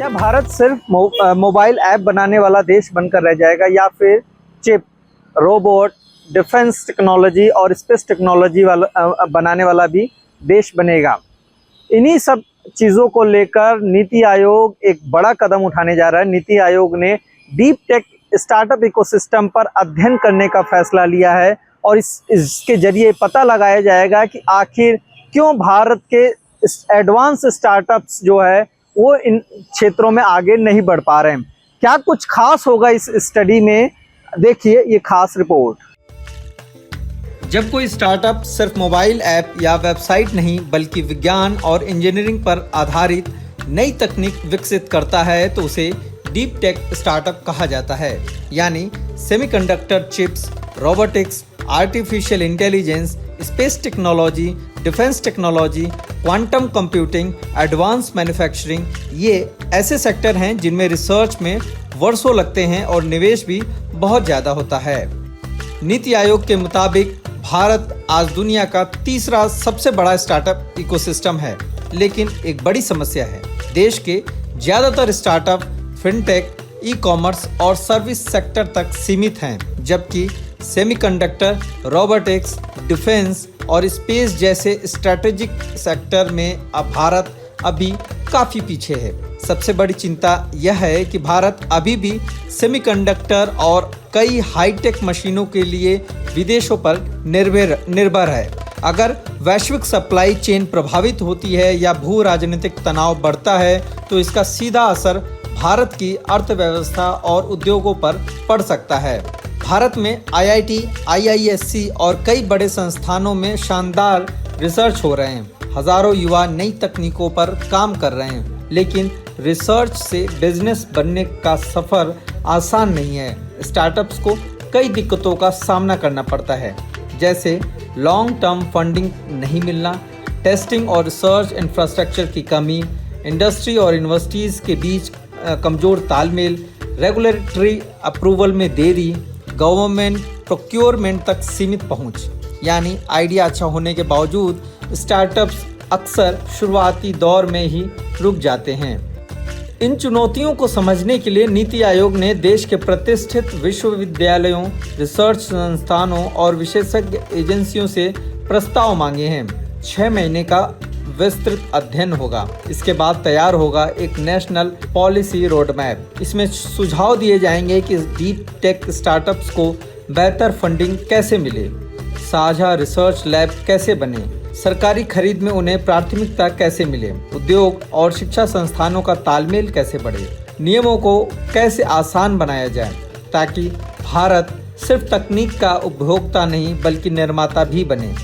क्या भारत सिर्फ mobile app बनाने वाला देश बनकर रह जाएगा या फिर चिप, रोबोट, डिफेंस टेक्नोलॉजी और स्पेस टेक्नोलॉजी वाला बनाने वाला भी देश बनेगा? इन्हीं सब चीज़ों को लेकर नीति आयोग एक बड़ा कदम उठाने जा रहा है। नीति आयोग ने डीप टेक स्टार्टअप इकोसिस्टम पर अध्ययन करने का फैसला लिया है और इसके जरिए पता लगाया जाएगा कि आखिर क्यों भारत के एडवांस स्टार्टअप्स जो है वो इन क्षेत्रों में आगे नहीं बढ़ पा रहे हैं। क्या कुछ खास होगा इस स्टडी में, देखिए ये खास रिपोर्ट। जब कोई स्टार्टअप सिर्फ मोबाइल ऐप या वेबसाइट नहीं बल्कि विज्ञान और इंजीनियरिंग पर आधारित नई तकनीक विकसित करता है तो उसे डीप टेक स्टार्टअप कहा जाता है। यानी semiconductor chips, robotics, artificial intelligence, space technology, defence technology, quantum computing, advance manufacturing, ये ऐसे सेक्टर हैं जिनमें रिसर्च में वर्षों लगते हैं और निवेश भी बहुत ज़्यादा होता है। नीति आयोग के मुताबिक भारत आज दुनिया का तीसरा सबसे बड़ा स्टार्टअप इकोसिस्टम है, लेकिन एक बड़ी समस्या है। देश के ज़्यादातर स्टार्टअप फिनटेक, ई कॉमर्स और सर्विस सेक्टर तक सीमित हैं, जबकि सेमीकंडक्टर, रोबोटिक्स, डिफेंस और स्पेस जैसे स्ट्रैटेजिक सेक्टर में अब भारत अभी काफ़ी पीछे है। सबसे बड़ी चिंता यह है कि भारत अभी भी सेमीकंडक्टर और कई हाईटेक मशीनों के लिए विदेशों पर निर्भर है। अगर वैश्विक सप्लाई चेन प्रभावित होती है या भू राजनीतिक तनाव बढ़ता है तो इसका सीधा असर भारत की अर्थव्यवस्था और उद्योगों पर पड़ सकता है। भारत में IIT, IISc और कई बड़े संस्थानों में शानदार रिसर्च हो रहे हैं। हजारों युवा नई तकनीकों पर काम कर रहे हैं, लेकिन रिसर्च से बिजनेस बनने का सफ़र आसान नहीं है। स्टार्टअप्स को कई दिक्कतों का सामना करना पड़ता है, जैसे लॉन्ग टर्म फंडिंग नहीं मिलना, टेस्टिंग और रिसर्च इंफ्रास्ट्रक्चर की कमी, इंडस्ट्री और यूनिवर्सिटीज़ के बीच कमज़ोर तालमेल, रेगुलेटरी अप्रूवल में देरी, गवर्नमेंट प्रोक्योरमेंट तक सीमित पहुंच। यानी आइडिया अच्छा होने के बावजूद स्टार्टअप्स अक्सर शुरुआती दौर में ही रुक जाते हैं। इन चुनौतियों को समझने के लिए नीति आयोग ने देश के प्रतिष्ठित विश्वविद्यालयों, रिसर्च संस्थानों और विशेषज्ञ एजेंसियों से प्रस्ताव मांगे हैं। 6 महीने का विस्तृत अध्ययन होगा। इसके बाद तैयार होगा एक नेशनल पॉलिसी रोड मैप। इसमें सुझाव दिए जाएंगे कि डीप टेक स्टार्टअप्स को बेहतर फंडिंग कैसे मिले, साझा रिसर्च लैब कैसे बने, सरकारी खरीद में उन्हें प्राथमिकता कैसे मिले, उद्योग और शिक्षा संस्थानों का तालमेल कैसे बढ़े, नियमों को कैसे आसान बनाया जाए ताकि भारत सिर्फ तकनीक का उपभोक्ता नहीं बल्कि निर्माता भी बने।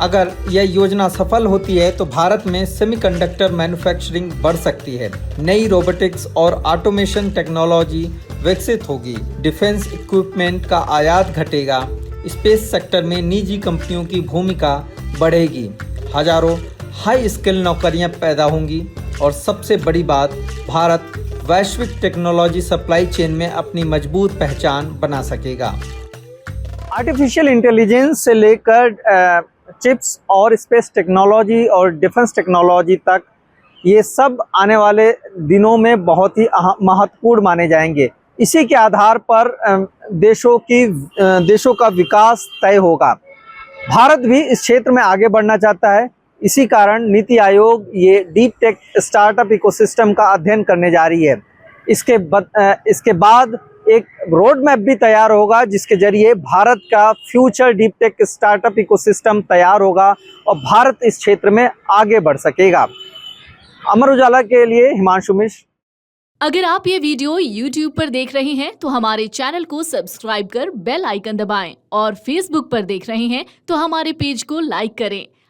अगर यह योजना सफल होती है तो भारत में सेमीकंडक्टर मैन्युफैक्चरिंग बढ़ सकती है, नई रोबोटिक्स और ऑटोमेशन टेक्नोलॉजी विकसित होगी, डिफेंस इक्विपमेंट का आयात घटेगा, स्पेस सेक्टर में निजी कंपनियों की भूमिका बढ़ेगी, हजारों हाई स्किल नौकरियां पैदा होंगी और सबसे बड़ी बात, भारत वैश्विक टेक्नोलॉजी सप्लाई चेन में अपनी मजबूत पहचान बना सकेगा। आर्टिफिशियल इंटेलिजेंस से लेकर चिप्स और स्पेस टेक्नोलॉजी और डिफेंस टेक्नोलॉजी तक, ये सब आने वाले दिनों में बहुत ही महत्वपूर्ण माने जाएंगे। इसी के आधार पर देशों का विकास तय होगा। भारत भी इस क्षेत्र में आगे बढ़ना चाहता है। इसी कारण नीति आयोग ये डीप टेक स्टार्टअप इकोसिस्टम का अध्ययन करने जा रही है। इसके बाद एक रोड मैप भी तैयार होगा जिसके जरिए भारत का future deep tech startup ecosystem तैयार होगा और भारत इस क्षेत्र में आगे बढ़ सकेगा। अमर उजाला के लिए हिमांशु मिश्र। अगर आप ये वीडियो YouTube पर देख रहे हैं तो हमारे चैनल को सब्सक्राइब कर बेल आइकन दबाएं और Facebook पर देख रहे हैं तो हमारे पेज को लाइक करें।